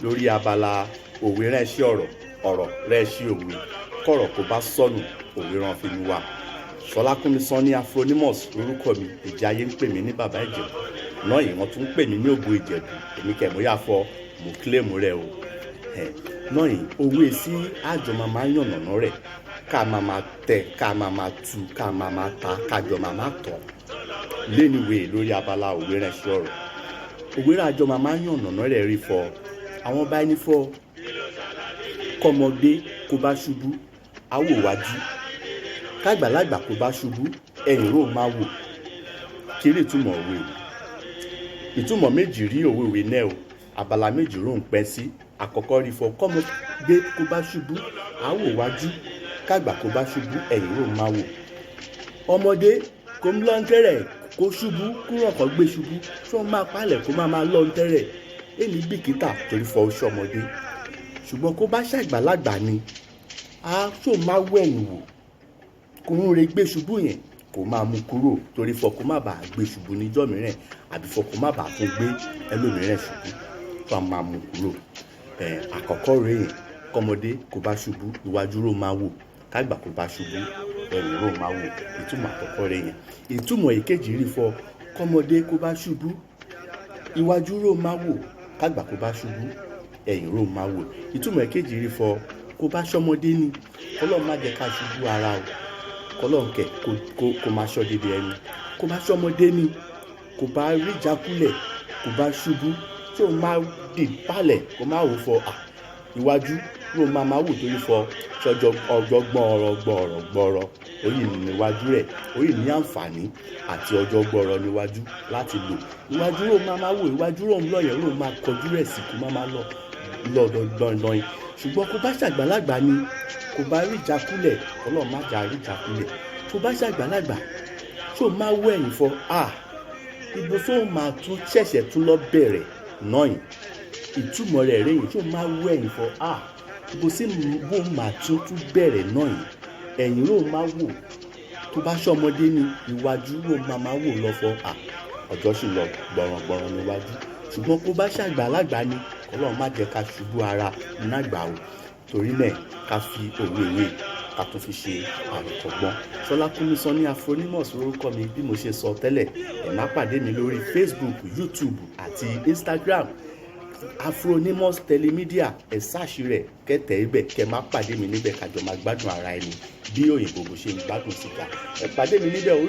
lórí abala òwe ránṣẹ́ ọ̀rọ̀ ránṣẹ́ òwe, kọ̀rọ̀ kó bá sọnù òwe rán fi mú wa. Ṣọlákúnmi Sanni Afronimus lórúkọ mi, ìjà ayé ń pè mí ní bàbá Ìjẹ̀bú náà yìí wọ́n tún ń pè mí ní Ògo Ìjẹ̀bú, èmi kẹ̀mú yà fọ mo kílèmù rẹ o. náà yìí òwe sí àjọ máa yànnàná rẹ̀ ká máa tẹ̀ ká máa tu ká máa ta kájọ máa tọ̀ léniwé lórí abala òwe ránṣẹ́ ọ̀rọ̀. òwe àjọ máa yànnàná rẹ̀ rí fọ àwọn bá ní fọ kọ́mọdé kó bá ṣubú àwò wájú, kágbàlagbà kó bá ṣubú ẹ̀yìn rò máa wò. kiri ìtumọ̀ òwe ìtumọ̀ méjì rí òwe náà o, abala méjì rò ń pẹ́ sí. àkọ́kọ́ rí fọ kọ́mọdé kó bá ṣubú àwò wájú, kágbà kó bá ṣubú ẹ̀yìn rò máa wò. ọmọdé kò ń lọ ń tẹ́rẹ̀ kó ṣubú kúrò kó gbé ṣubú tó máa palẹ̀ kó máa lọ ń tẹ́rẹ̀ èmi bìkítà torí fọ oṣù ọmọdé. ṣùgbọ́n kó bá ṣàgbàlagbà ni a tó máa wẹ̀yìn wò kó ń re gbé ṣubú yẹn kó máa mú kúrò torí fọ kó má bàa gbé ṣubú níjọ́ mìíràn àbí fọ kó má bàa tún gbé ẹlòmíràn ṣubú tó a máa mú kúrò. àkọ́kọ́ rẹ̀ yẹn kọ́mọdé kó bá ṣubú iwájú rò máa wò, kágbà kó bá ṣubú ẹ̀yìn rò máa wò. ìtumọ̀ àkọ́kọ́ rẹ̀ yẹn. ìtumọ̀ ìkejì rí fọ kọ́mọdé kó bá ṣubú iwájú rò máa wò, kágbà kó bá ṣubú ẹ̀yìn rò máa wò. ìtumọ̀ ìkejì rí fọ kó bá ṣọmọdé ni Ọlọ́run má jẹ́ ká ṣubú ara o, kọ́lọ́run kẹ̀ kó máa ṣọ́ dédé ẹni. kó bá ṣọmọdé ni kó bá rí jákulẹ̀ kó bá ṣubú tí ó máa dì balẹ̀ kó máa wò fọ iwájú ló máa wò torí fọ ṣọjọ́ ọjọ́ gbọ́ọ̀rọ̀ orí níwájú rẹ̀ orí ní àǹfààní àti ọjọ́ gbọ́ọ̀rọ̀ níwájú láti lò. iwájú ló máa wò, iwájú ló ń lọ́yẹ̀ ló máa kọjú rẹ̀ sí kó máa lọ dandan yìí. ṣùgbọ́n kó bá ṣàgbàlagbà ni kó bá rí ìjákulẹ̀ Ọlọ́run má jà rí ìjákulẹ̀. tó bá ṣàgbàlagbà tó máa wọ ẹ̀yìn fọ ibo tó máa tún ṣẹ̀ṣẹ̀ tún lọ bẹ̀rẹ̀ náà yìí. ìtumọ̀ rẹ̀ rèé tó máa wọ ẹ̀yìn fọ ibo sí bó máa tún bẹ̀rẹ̀ náà yìí. ẹ̀yìn ló máa wò, tó bá ṣọmọdé ni iwájú ló máa wò lọ fọ ọjọ́ sì lọ gbọ̀rọ̀gbọ̀rọ̀ níwájú. ṣùgbọ́n kó bá ṣàgbàlagbà ni Ọlọ́run má jẹ́ ká ṣubú ara nágbà o. torí náà ká fi òwe ká tún fi ṣe àríkọ́gbọ́n. Ṣọlákúnmi Sanni Afronimus lórúkọ mi, bí mo ṣe sọ tẹ́lẹ̀ ẹ má pàdé mi lórí Facebook, YouTube àti Instagram Afronimus Telemedia. ẹ sáàṣì rẹ̀ kẹ́tẹ̀ ibẹ̀ kẹ́ má pàdé mi níbẹ̀ kájọ máa gbádùn ara ẹni bí òyìnbó bó ṣe ń gbádùn sìgá. ẹ pàdé mi níbẹ̀ oríṣiríṣi.